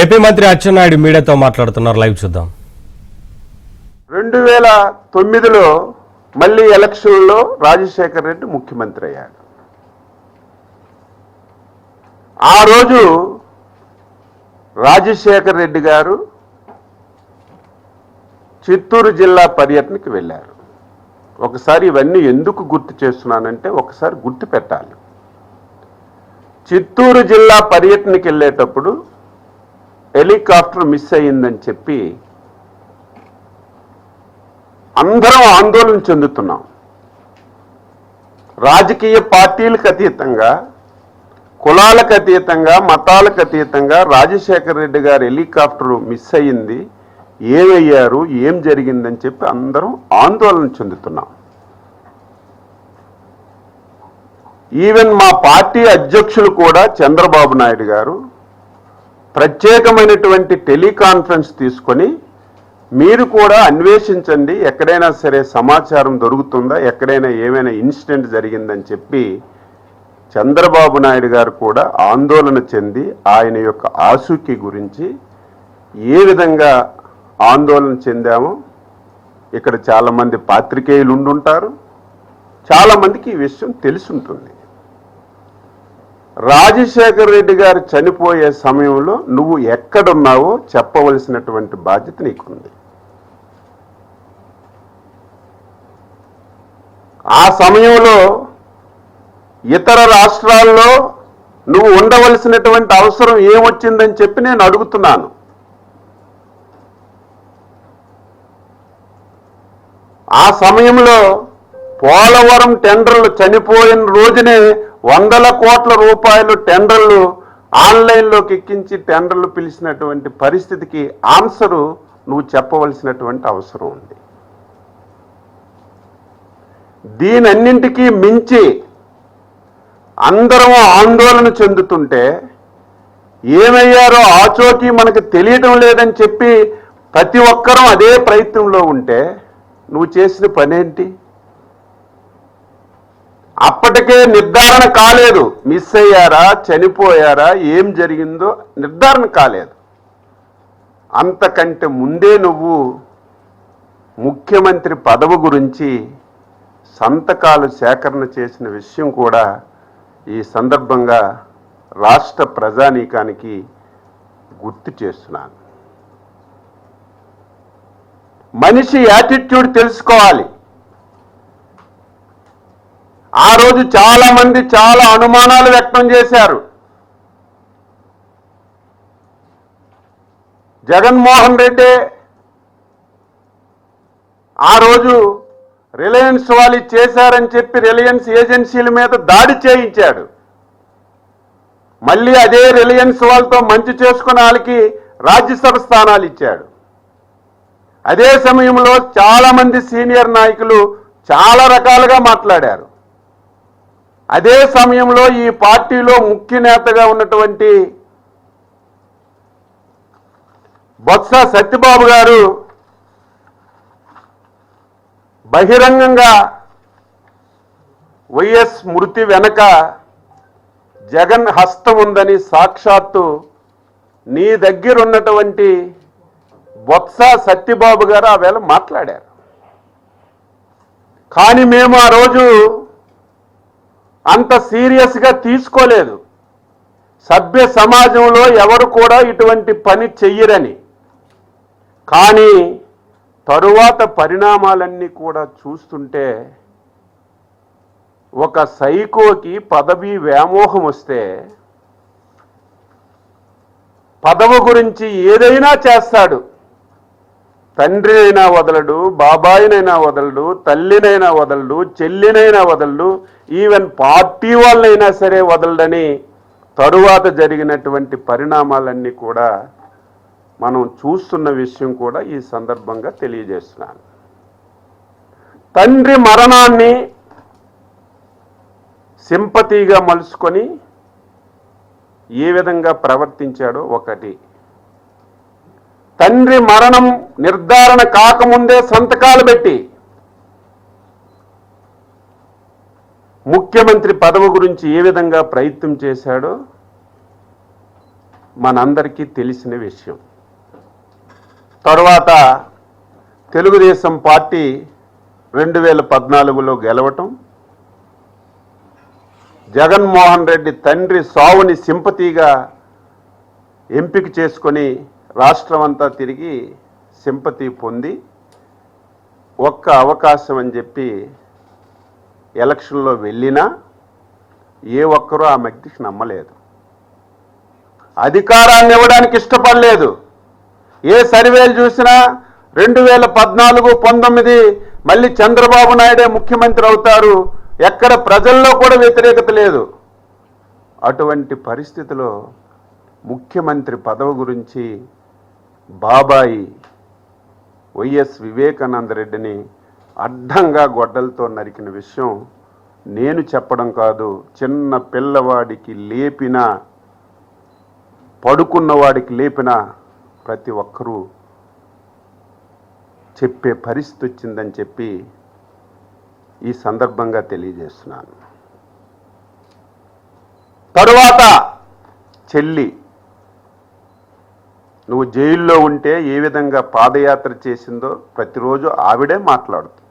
AP మంత్రి అచ్చెన్నాయుడు మీడియాతో మాట్లాడుతున్నారు. లైవ్ చూద్దాం. 2009లో మళ్ళీ ఎలక్షన్లో రాజశేఖర రెడ్డి ముఖ్యమంత్రి అయ్యాడు. ఆ రోజు రాజశేఖర రెడ్డి గారు చిత్తూరు జిల్లా పర్యటనకి వెళ్ళారు. ఒకసారి ఇవన్నీ ఎందుకు గుర్తు చేస్తున్నానంటే ఒకసారి గుర్తు పెట్టాలి. చిత్తూరు జిల్లా పర్యటనకి వెళ్ళేటప్పుడు హెలికాప్టర్ మిస్ అయ్యిందని చెప్పి అందరం ఆందోళన చెందుతున్నాం. రాజకీయ పార్టీలకు అతీతంగా, కులాలకు అతీతంగా, మతాలకు అతీతంగా రాజశేఖర రెడ్డి గారు హెలికాప్టర్ మిస్ అయ్యింది, ఏమయ్యారు, ఏం జరిగిందని చెప్పి అందరం ఆందోళన చెందుతున్నాం. ఈవెన్ మా పార్టీ అధ్యక్షులు కూడా చంద్రబాబు నాయుడు గారు ప్రత్యేకమైనటువంటి టెలికాన్ఫరెన్స్ తీసుకొని మీరు కూడా అన్వేషించండి, ఎక్కడైనా సరే సమాచారం దొరుకుతుందా, ఎక్కడైనా ఏమైనా ఇన్సిడెంట్ జరిగిందని చెప్పి చంద్రబాబు నాయుడు గారు కూడా ఆందోళన చెంది ఆయన యొక్క ఆసూకీ గురించి ఏ విధంగా ఆందోళన చెందామో ఇక్కడ చాలామంది పాత్రికేయులు ఉండుంటారు, చాలామందికి ఈ విషయం తెలుసుంటుంది. రాజశేఖర రెడ్డి గారు చనిపోయే సమయంలో నువ్వు ఎక్కడున్నావో చెప్పవలసినటువంటి బాధ్యత నీకుంది. ఆ సమయంలో ఇతర రాష్ట్రాల్లో నువ్వు ఉండవలసినటువంటి అవసరం ఏమొచ్చిందని చెప్పి నేను అడుగుతున్నాను. ఆ సమయంలో పోలవరం టెండర్లు చనిపోయిన రోజునే 100 కోట్ల రూపాయలు టెండర్లు ఆన్లైన్లోకి ఎక్కించి టెండర్లు పిలిచినటువంటి పరిస్థితికి ఆన్సరు నువ్వు చెప్పవలసినటువంటి అవసరం ఉంది. దీనన్నింటికీ మించి అందరం ఆందోళన చెందుతుంటే ఏమయ్యారో ఆచోకీ మనకు తెలియటం లేదని చెప్పి ప్రతి ఒక్కరూ అదే ప్రయత్నంలో ఉంటే నువ్వు చేసిన పనేంటి? అప్పటికే నిర్ధారణ కాలేదు, మిస్ అయ్యారా, చనిపోయారా, ఏం జరిగిందో నిర్ధారణ కాలేదు. అంతకంటే ముందే నువ్వు ముఖ్యమంత్రి పదవి గురించి సంతకాలు సేకరణ చేసిన విషయం కూడా ఈ సందర్భంగా రాష్ట్ర ప్రజానీకానికి గుర్తు చేస్తున్నాను. మనిషి యాటిట్యూడ్ తెలుసుకోవాలి. ఆ రోజు చాలా మంది చాలా అనుమానాలు వ్యక్తం చేశారు. జగన్మోహన్ రెడ్డి ఆ రోజు రిలయన్స్ వాళ్ళు చేశారని చెప్పి రిలయన్స్ ఏజెన్సీల మీద దాడి చేయించాడు. మళ్ళీ అదే రిలయన్స్ వాళ్ళతో మంచి చేసుకున్న వాళ్ళకి రాజ్యసభ స్థానాలు ఇచ్చాడు. అదే సమయంలో చాలామంది సీనియర్ నాయకులు చాలా రకాలుగా మాట్లాడారు. అదే సమయంలో ఈ పార్టీలో ముఖ్య నేతగా ఉన్నటువంటి బొత్స సత్యబాబు గారు బహిరంగంగా వైఎస్ మృతి వెనక జగన్ హస్తం ఉందని సాక్షాత్తు నీ దగ్గర ఉన్నటువంటి బొత్స సత్యబాబు గారు ఆ వేళ మాట్లాడారు. కానీ మేము ఆ రోజు అంత సీరియస్గా తీసుకోలేదు. సభ్య సమాజంలో ఎవరు కూడా ఇటువంటి పని చెయ్యరని. కానీ తరువాత పరిణామాలన్నీ కూడా చూస్తుంటే ఒక సైకోకి పదవి వ్యామోహం వస్తే పదవి గురించి ఏదైనా చేస్తాడు. తండ్రినైనా వదలడు, బాబాయినైనా వదలడు, తల్లినైనా వదలడు, చెల్లినైనా వదలడు, ఈవెన్ పార్టీ వాళ్ళైనా సరే వదలడని తరువాత జరిగినటువంటి పరిణామాలన్నీ కూడా మనం చూస్తున్న విషయం కూడా ఈ సందర్భంగా తెలియజేస్తున్నాను. తండ్రి మరణాన్ని సింపతిగా మలుచుకొని ఏ విధంగా ప్రవర్తించాడో ఒకటి. తండ్రి మరణం నిర్ధారణ కాకముందే సంతకాలు పెట్టి ముఖ్యమంత్రి పదవి గురించి ఏ విధంగా ప్రయత్నం చేశాడో మనందరికీ తెలిసిన విషయం. తర్వాత తెలుగుదేశం పార్టీ 2014లో గెలవటం, జగన్మోహన్ రెడ్డి తండ్రి సావుని సింపతిగా ఎంపిక చేసుకొని రాష్ట్రం అంతా తిరిగి సింపతి పొంది ఒక్క అవకాశం అని చెప్పి ఎలక్షన్లో వెళ్ళినా ఏ ఒక్కరూ ఆ వ్యక్తికి నమ్మలేదు. అధికారాన్ని ఇవ్వడానికి ఇష్టపడలేదు. ఏ సర్వేలు చూసినా 2014, 19 మళ్ళీ చంద్రబాబు నాయుడే ముఖ్యమంత్రి అవుతారు, ఎక్కడ ప్రజల్లో కూడా వ్యతిరేకత లేదు. అటువంటి పరిస్థితిలో ముఖ్యమంత్రి పదవి గురించి బాబాయి వైఎస్ వివేకానంద రెడ్డిని అడ్డంగా గొడ్డలతో నరికిన విషయం నేను చెప్పడం కాదు, చిన్న పిల్లవాడికి లేపిన, పడుకున్నవాడికి లేపిన ప్రతి ఒక్కరూ చెప్పే పరిస్థితి వచ్చిందని చెప్పి ఈ సందర్భంగా తెలియజేస్తున్నాను. తరువాత చెల్లి, నువ్వు జైల్లో ఉంటే ఏ విధంగా పాదయాత్ర చేసిందో ప్రతిరోజు ఆవిడే మాట్లాడుతుంది.